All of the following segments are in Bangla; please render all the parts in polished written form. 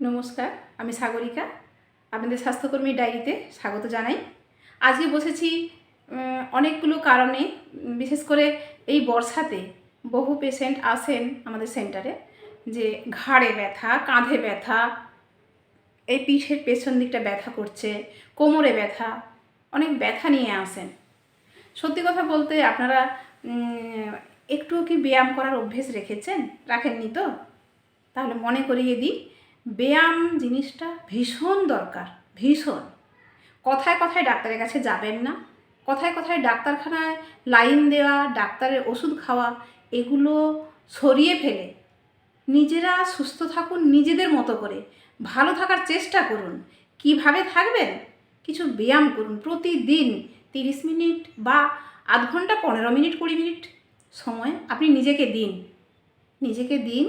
নমস্কার, আমি সাগরিকা। আপনাদের স্বাস্থ্যকর্মী ডায়েরিতে স্বাগত জানাই। আজকে বসেছি অনেকগুলো কারণে, বিশেষ করে এই বর্ষাতে বহু পেশেন্ট আসেন আমাদের সেন্টারে যে ঘাড়ে ব্যথা, কাঁধে ব্যথা, এই পিঠের পেছন দিকটা ব্যথা করছে, কোমরে ব্যথা, অনেক ব্যথা নিয়ে আসেন। সত্যি কথা বলতে আপনারা একটুও কি ব্যায়াম করার অভ্যেস রাখেননি তো? তাহলে মনে করিয়ে দিই, ব্যায়াম জিনিসটা ভীষণ দরকার, ভীষণ। কথায় কথায় ডাক্তারের কাছে যাবেন না, কথায় কথায় ডাক্তারখানায় লাইন দেওয়া, ডাক্তারের ওষুধ খাওয়া, এগুলো সরিয়ে ফেলে নিজেরা সুস্থ থাকুন, নিজেদের মতো করে ভালো থাকার চেষ্টা করুন। কিভাবে থাকবেন? কিছু ব্যায়াম করুন প্রতিদিন 30 মিনিট বা আধ ঘন্টা, 15 মিনিট, 20 মিনিট সময় আপনি নিজেকে দিন।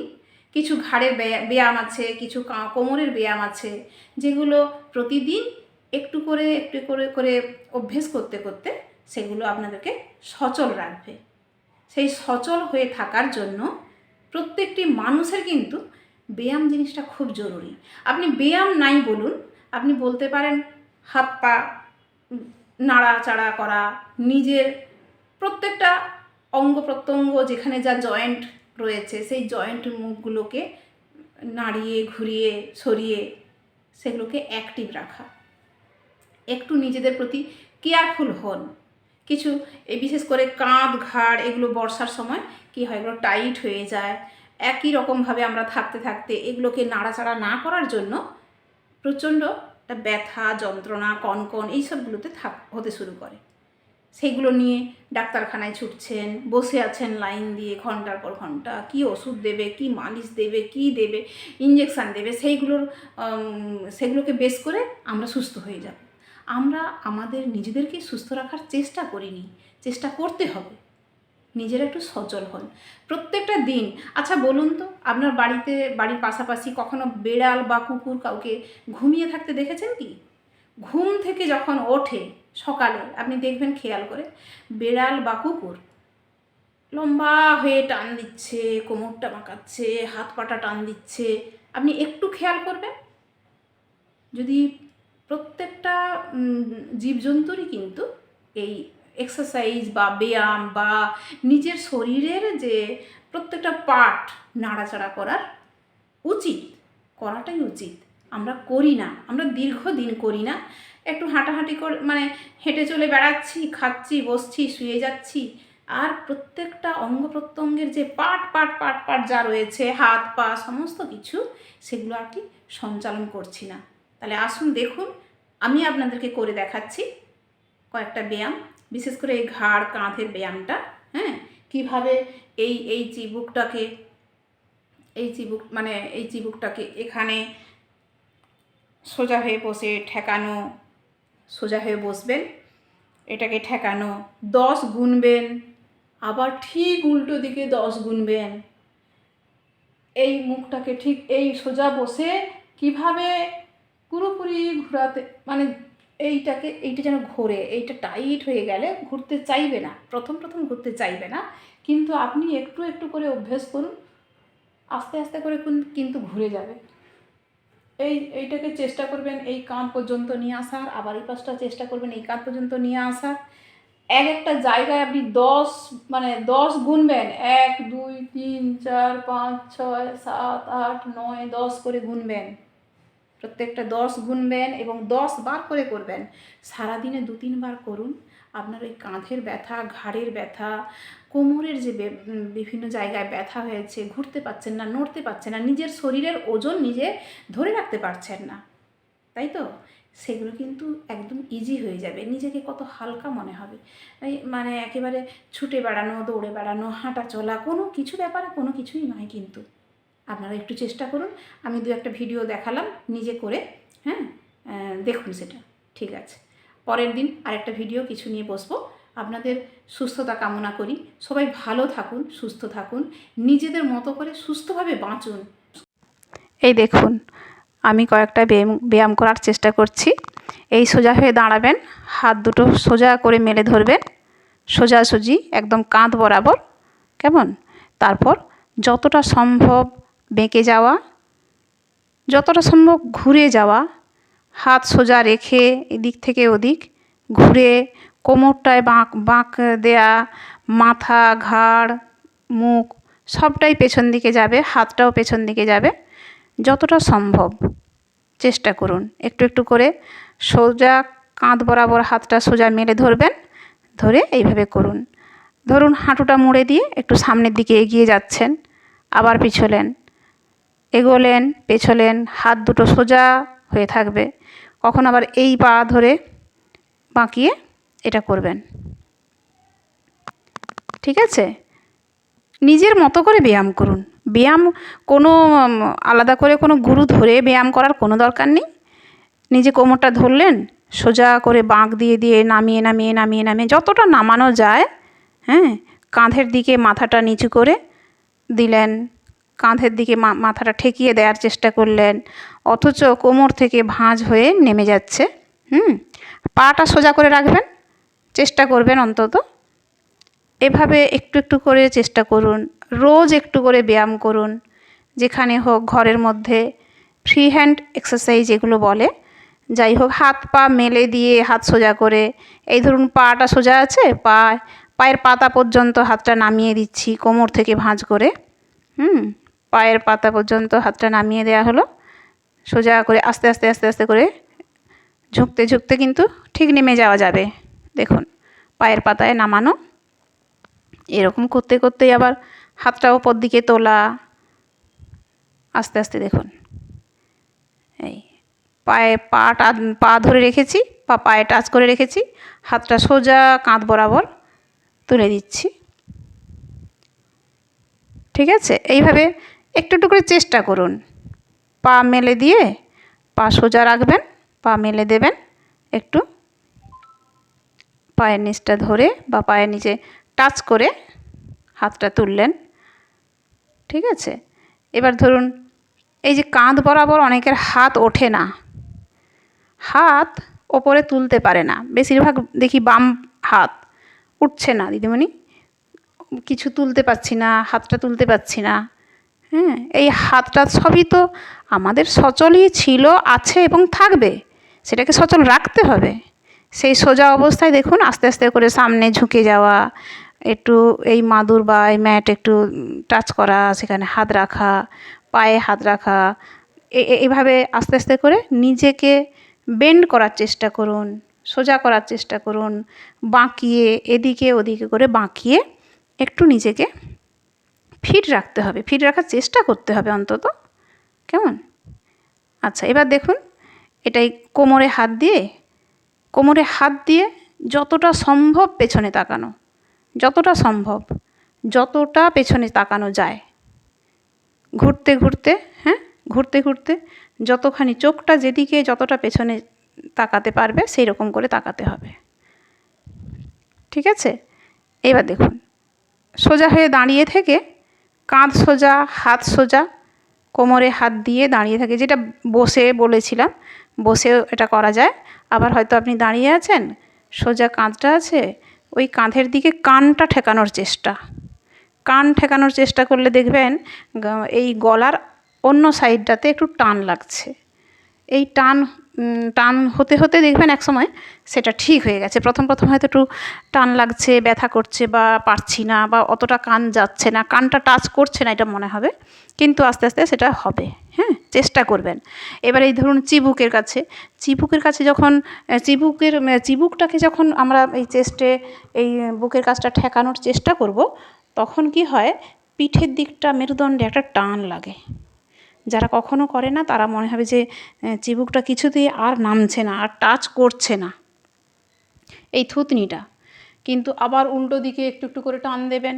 কিছু ঘাড়ের ব্যায়াম আছে, কিছু কোমরের ব্যায়াম আছে, যেগুলো প্রতিদিন একটু করে অভ্যেস করতে করতে সেগুলো আপনাদেরকে সচল রাখবে। সেই সচল হয়ে থাকার জন্য প্রত্যেকটি মানুষের কিন্তু ব্যায়াম জিনিসটা খুব জরুরি। আপনি ব্যায়াম নাই বলুন, আপনি বলতে পারেন হাত পা নাড়াচাড়া করা, নিজের প্রত্যেকটা অঙ্গ প্রত্যঙ্গ যেখানে যা জয়েন্ট রয়েছে সেই জয়েন্ট মুখগুলোকে নাড়িয়ে ঘুরিয়ে সরিয়ে সেগুলোকে অ্যাক্টিভ রাখা। একটু নিজেদের প্রতি কেয়ারফুল হন। কিছু বিশেষ করে কাঁধ, ঘাড়, এগুলো বর্ষার সময় কী হয়, এগুলো টাইট হয়ে যায়। একই রকমভাবে আমরা থাকতে থাকতে এগুলোকে নাড়াচাড়া না করার জন্য প্রচণ্ড একটা ব্যথা, যন্ত্রণা, কনকন এইসবগুলোতে হতে শুরু করে। সেইগুলো নিয়ে ডাক্তারখানায় ছুটছেন, বসে আছেন লাইন দিয়ে ঘন্টার পর ঘন্টা। কী ওষুধ দেবে, কী মালিশ দেবে, কী দেবে, ইঞ্জেকশান দেবে, সেগুলোকে বেস করে আমরা সুস্থ হয়ে যাব। আমরা আমাদের নিজেদেরকে সুস্থ রাখার চেষ্টা করিনি, চেষ্টা করতে হবে। নিজেরা একটু সচল হন প্রত্যেকটা দিন। আচ্ছা বলুন তো, আপনার বাড়ির পাশাপাশি কখনো বেড়াল বা কুকুর কাউকে ঘুমিয়ে থাকতে দেখেছেন কি? ঘুম থেকে যখন ওঠে সকালে আপনি দেখবেন, খেয়াল করে, বেড়াল বা কুকুর লম্বা হয়ে টান দিচ্ছে, কোমরটা বাঁকাচ্ছে, হাত পাটা টান দিচ্ছে। আপনি একটু খেয়াল করবেন, যদি প্রত্যেকটা জীবজন্তুরই কিন্তু এই এক্সারসাইজ বা ব্যায়াম বা নিজের শরীরের যে প্রত্যেকটা পার্ট নাড়াচাড়া করাটাই উচিত। আমরা করি না, আমরা দীর্ঘদিন করি না। একটু হাঁটাহাঁটি করে হেঁটে চলে বেড়াচ্ছি, খাচ্ছি, বসছি, শুয়ে যাচ্ছি, আর প্রত্যেকটা অঙ্গ প্রত্যঙ্গের যে পার্ট যা রয়েছে, হাত পা সমস্ত কিছু, সেগুলো আর কি সঞ্চালন করছি না। তাহলে আসুন দেখুন, আমি আপনাদেরকে করে দেখাচ্ছি কয়েকটা ব্যায়াম, বিশেষ করে এই ঘাড় কাঁধের ব্যায়ামটা। কীভাবে এই চিবুকটাকে এখানে সোজা হয়ে বসে ঠেকানো, সোজা হয়ে বসবেন, এটাকে ঠেকানো, 10 গুনবেন, আবার ঠিক উল্টো দিকে 10 গুনবেন। এই মুখটাকে ঠিক এই সোজা বসে কিভাবে পুরোপুরি ঘোরাতে, এইটা যেন ঘোরে, এইটা টাইট হয়ে গেলে ঘুরতে চাইবে না, প্রথম ঘুরতে চাইবে না, কিন্তু আপনি একটু একটু করে অভ্যেস করুন, আস্তে আস্তে করে কিন্তু ঘুরে যাবে। এইটাকে চেষ্টা করবেন এই কাঁধ পর্যন্ত নিয়ে আসার, আবার এই পাশটা চেষ্টা করবেন এই কাঁধ পর্যন্ত নিয়ে আসার। একটা জায়গায় আপনি 10 গুনবেন, 1 2 3 4 5 6 7 8 9 10 করে গুনবেন। প্রত্যেকটা 10 গুনবেন এবং 10 বার করে করবেন। সারাদিনে 2-3 বার করুন। আপনার ওই কাঁধের ব্যথা, ঘাড়ের ব্যথা, কোমরের যে বিভিন্ন জায়গায় ব্যথা হয়েছে, ঘুরতে পারছেন না, নড়তে পারছেন না, নিজের শরীরের ওজন নিজে ধরে রাখতে পারছেন না, তাই তো, সেগুলো কিন্তু একদম ইজি হয়ে যাবে। নিজেকে কত হালকা মনে হবে। একেবারে ছুটে বেড়ানো, দৌড়ে বেড়ানো, হাঁটা চলা, কোনো কিছুই নয় কিন্তু। আপনারা একটু চেষ্টা করুন। আমি 2-1 ভিডিও দেখালাম নিজে করে, দেখুন সেটা, ঠিক আছে। পরের দিন আরেকটা ভিডিও কিছু নিয়ে বসবো। আপনাদের সুস্থতা কামনা করি। সবাই ভালো থাকুন, সুস্থ থাকুন, নিজেদের মতো করে সুস্থভাবে বাঁচুন। এই দেখুন, আমি কয়েকটা ব্যায়াম করার চেষ্টা করছি। এই সোজা হয়ে দাঁড়াবেন, হাত দুটো সোজা করে মেলে ধরবেন, সোজাসুজি একদম কাঁধ বরাবর, কেমন? তারপর যতটা সম্ভব বেঁকে যাওয়া, যতটা সম্ভব ঘুরে যাওয়া, হাত সোজা রেখে এদিক থেকে ওদিক ঘুরে কোমরটায় বাঁক বাঁক দেয়া, মাথা, ঘাড়, মুখ সবটাই পেছন দিকে যাবে, হাতটাও পেছন দিকে যাবে। যতটা সম্ভব চেষ্টা করুন একটু একটু করে সোজা কাঁধ বরাবর হাতটা সোজা মেলে ধরবেন, ধরে এইভাবে করুন। ধরুন হাঁটুটা মুড়ে দিয়ে একটু সামনের দিকে এগিয়ে যাচ্ছেন, আবার পিছলেন, এগোলেন, পেছলেন, হাত দুটো সোজা হয়ে থাকবে। কখন আবার এই পা ধরে বাঁকিয়ে এটা করবেন। ঠিক আছে? নিজের মতো করে ব্যায়াম করুন। ব্যায়াম কোনো আলাদা করে কোনো গুরু ধরে ব্যায়াম করার কোনো দরকার নেই। নিজে কোমরটা ধরলেন, সোজা করে বাঁক দিয়ে দিয়ে নামিয়ে নামিয়ে নামিয়ে নামিয়ে যতটা নামানো যায়, হ্যাঁ, কাঁধের দিকে মাথাটা নিচু করে দিলেন, কাঁধের দিকে মাথাটা ঠেকিয়ে দেওয়ার চেষ্টা করলেন, অথচ কোমর থেকে ভাঁজ হয়ে নেমে যাচ্ছে। পাটা সোজা করে রাখবেন, চেষ্টা করবেন অন্তত। এভাবে একটু একটু করে চেষ্টা করুন। রোজ একটু করে ব্যায়াম করুন, যেখানে হোক, ঘরের মধ্যে ফ্রি হ্যান্ড এক্সারসাইজ এগুলো বলে। যাই হোক, হাত পা মেলে দিয়ে হাত সোজা করে, এই ধরুন পাটা সোজা আছে, পায়ের পাতা পর্যন্ত হাতটা নামিয়ে দিচ্ছি কোমর থেকে ভাঁজ করে। পায়ের পাতা পর্যন্ত হাতটা নামিয়ে দেওয়া হলো, সোজা করে আস্তে আস্তে আস্তে আস্তে করে ঝুঁকতে ঝুঁকতে কিন্তু ঠিক নেমে যাওয়া যাবে। দেখুন, পায়ের পাতায় নামানো, এরকম করতে করতেই আবার হাতটা ওপর দিকে তোলা, আস্তে আস্তে দেখুন। এই পায়ে পা ধরে রেখেছি, পায়ে টাচ করে রেখেছি, হাতটা সোজা কাঁধ বরাবর তুলে দিচ্ছি। ঠিক আছে? এইভাবে একটু একটু করে চেষ্টা করুন। পা মেলে দিয়ে পা সোজা রাখবেন, পা মেলে দেবেন, একটু পায়ের নিচটা ধরে বা পায়ের নিচে টাচ করে হাতটা তুললেন। ঠিক আছে? এবার ধরুন, এই যে কাঁধ বরাবর অনেকের হাত ওঠে না, হাত ওপরে তুলতে পারে না, বেশিরভাগ দেখি বাম হাত উঠছে না, দিদিমণি কিছু তুলতে পারছি না, হাতটা তুলতে পারছি না। এই হাতটা সবই তো আমাদের সচলই ছিল, আছে এবং থাকবে, সেটাকে সচল রাখতে হবে। সেই সোজা অবস্থায় দেখুন আস্তে আস্তে করে সামনে ঝুঁকে যাওয়া, একটু এই মাদুর বা এই ম্যাট একটু টাচ করা, সেখানে হাত রাখা, পায়ে হাত রাখা, এইভাবে আস্তে আস্তে করে নিজেকে বেন্ড করার চেষ্টা করুন, সোজা করার চেষ্টা করুন, বাঁকিয়ে এদিকে ওদিকে করে বাঁকিয়ে একটু নিজেকে ফিট রাখতে হবে, ফিট রাখার চেষ্টা করতে হবে অন্তত। কেমন? আচ্ছা, এবার দেখুন, এটাই কোমরে হাত দিয়ে যতটা সম্ভব পেছনে তাকানো, যতটা পেছনে তাকানো যায়, ঘুরতে ঘুরতে, ঘুরতে ঘুরতে যতখানি চোখটা যেদিকে যতটা পেছনে তাকাতে পারবে সেই রকম করে তাকাতে হবে। ঠিক আছে? এবার দেখুন, সোজা হয়ে দাঁড়িয়ে থেকে কাঁধ সোজা, হাত সোজা, কোমরে হাত দিয়ে দাঁড়িয়ে থাকে, যেটা বসে বলেছিলাম, বসেও এটা করা যায়। আবার হয়তো আপনি দাঁড়িয়ে আছেন, সোজা কাঁধটা আছে, ওই কাঁধের দিকে কানটা ঠেকানোর চেষ্টা করলে দেখবেন এই গলার অন্য সাইডটাতে একটু টান লাগছে। এই টান হতে হতে দেখবেন এক সময় সেটা ঠিক হয়ে গেছে। প্রথম হয়তো একটু টান লাগছে, ব্যথা করছে, বা পারছি না, বা অতটা কান যাচ্ছে না, কানটা টাচ করছে না, এটা মনে হবে, কিন্তু আস্তে আস্তে সেটা হবে। চেষ্টা করবেন। এবার এই ধরুন চিবুকের কাছে যখন চিবুকটাকে যখন আমরা এই চেস্টে এই বুকের কাছটা ঠেকানোর চেষ্টা করব, তখন কি হয়, পিঠের দিকটা মেরুদণ্ডে একটা টান লাগে। যারা কখনো করে না তারা মনে হবে যে চিবুকটা কিছুতেই আর নামছে না, আর টাচ করছে না এই থুতনিটা। কিন্তু আবার উল্টো দিকে একটু একটু করে টান দেবেন,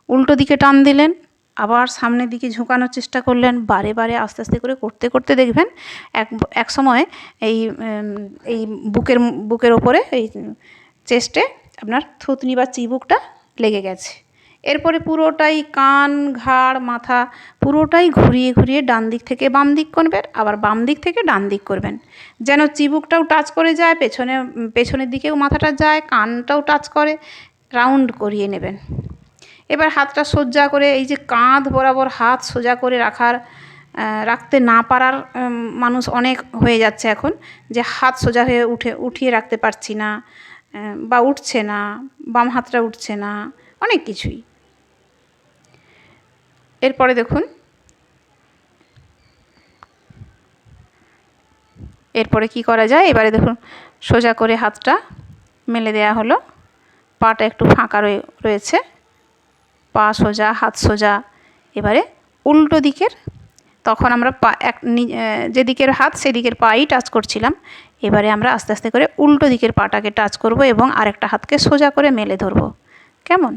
উল্টো দিকে টান দিলেন, আবার সামনের দিকে ঝুঁকানোর চেষ্টা করলেন, বারে বারে আস্তে আস্তে করে করতে করতে দেখবেন এক সময় এই বুকের ওপরে, এই চেস্টে আপনার থুতনি বা চিবুকটা লেগে গেছে। এরপরে পুরোটাই কান, ঘাড়, মাথা পুরোটাই ঘুরিয়ে ঘুরিয়ে ডান দিক থেকে বাম দিক করবেন, আবার বাম দিক থেকে ডান দিক করবেন, যেন চিবুকটাও টাচ করে যায়, পেছনের দিকেও মাথাটা যায়, কানটাও টাচ করে, রাউন্ড করিয়ে নেবেন। এবার হাতটা সোজা করে, এই যে কাঁধ বরাবর হাত সোজা করে রাখার রাখতে না পারার মানুষ অনেক হয়ে যাচ্ছে এখন, যে হাত সোজা হয়ে উঠিয়ে রাখতে পারছি না, বা উঠছে না, বাম হাতটা উঠছে না, অনেক কিছুই। এরপরে দেখুন, এরপরে কি করা যায়, এবারে দেখুন সোজা করে হাতটা মেলে দেয়া হলো, পাটা একটু ফাঁকা রয়েছে, পা সোজা, হাত সোজা। এবারে উল্টো দিকের, তখন আমরা যেদিকের হাত সেদিকের পাই টাচ করছিলাম, এবারে আমরা আস্তে আস্তে করে উল্টো দিকের পাটাকে টাচ করব এবং আরেকটা হাতকে সোজা করে মেলে ধরবো। কেমন?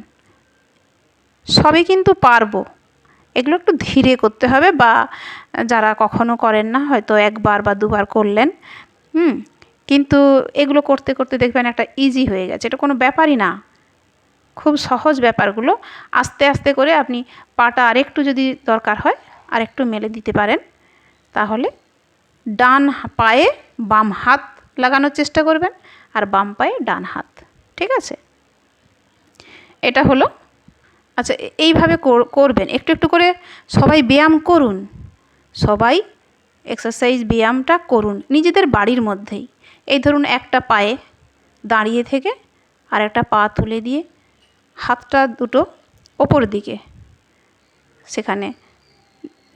সবই কিন্তু পারবো, এগুলো একটু ধীরে করতে হবে, বা যারা কখনো করেন না হয়তো একবার বা দুবার করলেন, কিন্তু এগুলো করতে করতে দেখবেন একটা ইজি হয়ে গেছে, এটা কোনো ব্যাপারই না, খুব সহজ ব্যাপারগুলো। আস্তে আস্তে করে আপনি পাটা আরেকটু যদি দরকার হয় আরেকটু মেলে দিতে পারেন, তাহলে ডান পায়ে বাম হাত লাগানোর চেষ্টা করবেন আর বাম পায়ে ডান হাত। ঠিক আছে, এটা হলো। আচ্ছা, এইভাবে করবেন, একটু একটু করে সবাই ব্যায়াম করুন, সবাই এক্সারসাইজ ব্যায়ামটা করুন নিজেদের বাড়ির মধ্যেই। এই ধরুন একটা পায়ে দাঁড়িয়ে থেকে আর একটা পা তুলে দিয়ে হাতটা দুটো ওপর দিকে সেখানে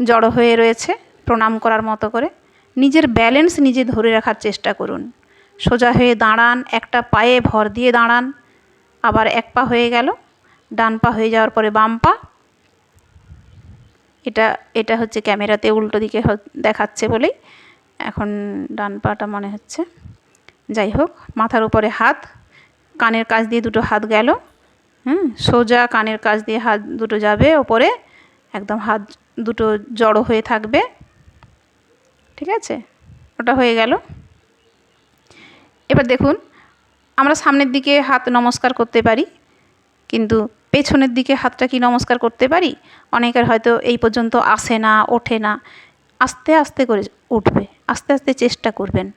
জড়ো হয়ে রয়েছে প্রণাম করার মতো করে, নিজের ব্যালেন্স নিজে ধরে রাখার চেষ্টা করুন। সোজা হয়ে দাঁড়ান, একটা পায়ে ভর দিয়ে দাঁড়ান, আবার এক পা হয়ে গেল, ডান পা হয়ে যাওয়ার পরে বাম পা। এটা হচ্ছে ক্যামেরাতে উল্টো দিকে দেখাচ্ছে বলেই এখন ডান পাটা মনে হচ্ছে। যাই হোক, মাথার উপরে হাত, কানের কাছ দিয়ে দুটো হাত গেল, সোজা কানের কাছ দিয়ে হাত দুটো যাবে ওপরে, একদম হাত দুটো জড়ো হয়ে থাকবে। ঠিক আছে, ওটা হয়ে গেল। এবার দেখুন, আমরা সামনের দিকে হাত নমস্কার করতে পারি, কিন্তু পেছনের দিকে হাতটা কি নমস্কার করতে পারি? অনেকের হয়তো এই পর্যন্ত আসে না, ওঠে না। আস্তে আস্তে করে উঠবে, আস্তে আস্তে চেষ্টা করবেন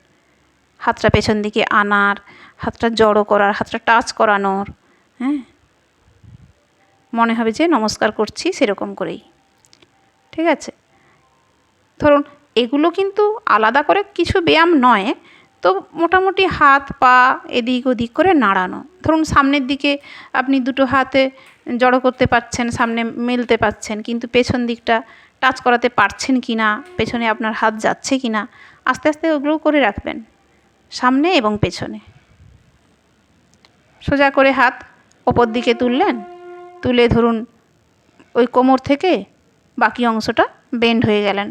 হাতটা পেছন দিকে আনার, হাতটা জড়ো করার, হাতটা টাচ করানোর। মনে হবে যে নমস্কার করছি সেরকম করেই। ঠিক আছে, ধরুন এগুলো কিন্তু আলাদা করে কিছু ব্যায়াম নয়, তো মোটামুটি হাত পা এদিক ওদিক করে নাড়ানো। ধরুন সামনের দিকে আপনি দুটো হাতে জড়ো করতে পারছেন, সামনে মেলতে পারছেন, কিন্তু পেছন দিকটা টাচ করাতে পারছেন কি না, পেছনে আপনার হাত যাচ্ছে কি না, আস্তে আস্তে ওগুলোও করে রাখবেন, সামনে এবং পেছনে। সোজা করে হাত ওপর দিকে তুললেন, তুলে ধরুন ওই কোমর থেকে বাকি অংশটা বেন্ড হয়ে গেলেন,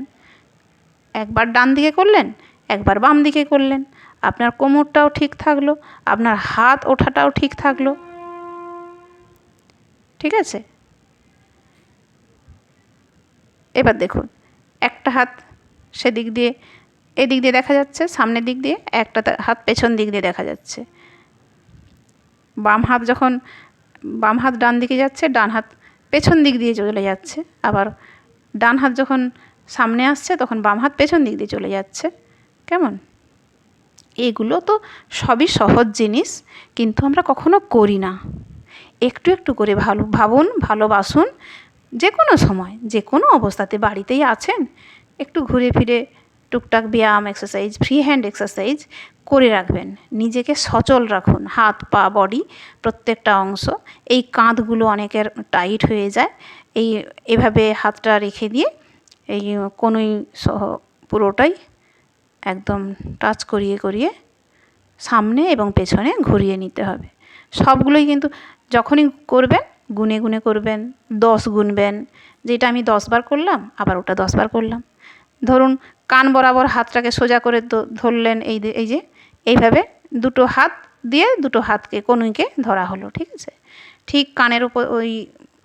একবার ডান দিকে করলেন, একবার বাম দিকে করলেন, আপনার কোমরটাও ঠিক থাকলো, আপনার হাত ওঠাটাও ঠিক থাকলো। ঠিক আছে, এবার দেখুন একটা হাত সেদিক দিয়ে এদিক দিয়ে দেখা যাচ্ছে সামনের দিক দিয়ে, একটা হাত পেছন দিক দিয়ে দেখা যাচ্ছে। বাম হাত ডান দিকে যাচ্ছে, ডান হাত পেছন দিক দিয়ে চলে যাচ্ছে, আবার ডান হাত যখন সামনে আসছে তখন বাম হাত পেছন দিক দিয়ে চলে যাচ্ছে। কেমন? এগুলো তো সবই সহজ জিনিস, কিন্তু আমরা কখনো করি না। একটু একটু করে ভাবুন, ভালোবাসুন, যে কোনো সময় যে কোনো অবস্থাতে বাড়িতেই আছেন, একটু ঘুরে ফিরে টুকটাক ব্যায়াম, এক্সারসাইজ, ফ্রি হ্যান্ড এক্সারসাইজ করে রাখবেন, নিজেকে সচল রাখুন, হাত পা বডি প্রত্যেকটা অংশ। এই কাঁধগুলো অনেকের টাইট হয়ে যায়, এভাবে হাতটা রেখে দিয়ে এই কনুই সহ পুরোটাই একদম টাচ করিয়ে করিয়ে সামনে এবং পেছনে ঘুরিয়ে নিতে হবে। সবগুলোই কিন্তু যখনই করবেন গুনে গুনে করবেন, 10 গুনবেন, যেটা আমি 10 বার করলাম আবার ওটা 10 বার করলাম। ধরুন কান বরাবর হাতটাকে সোজা করে ধরলেন, এই যে এইভাবে দুটো হাত দিয়ে দুটো হাতকে কনুইকে ধরা হলো। ঠিক আছে, ঠিক কানের উপর ওই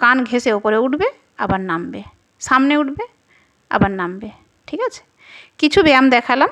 কান ঘেঁষে ওপরে উঠবে আবার নামবে, সামনে উঠবে আবার নামবে। ঠিক আছে, কিছু ব্যায়াম দেখালাম।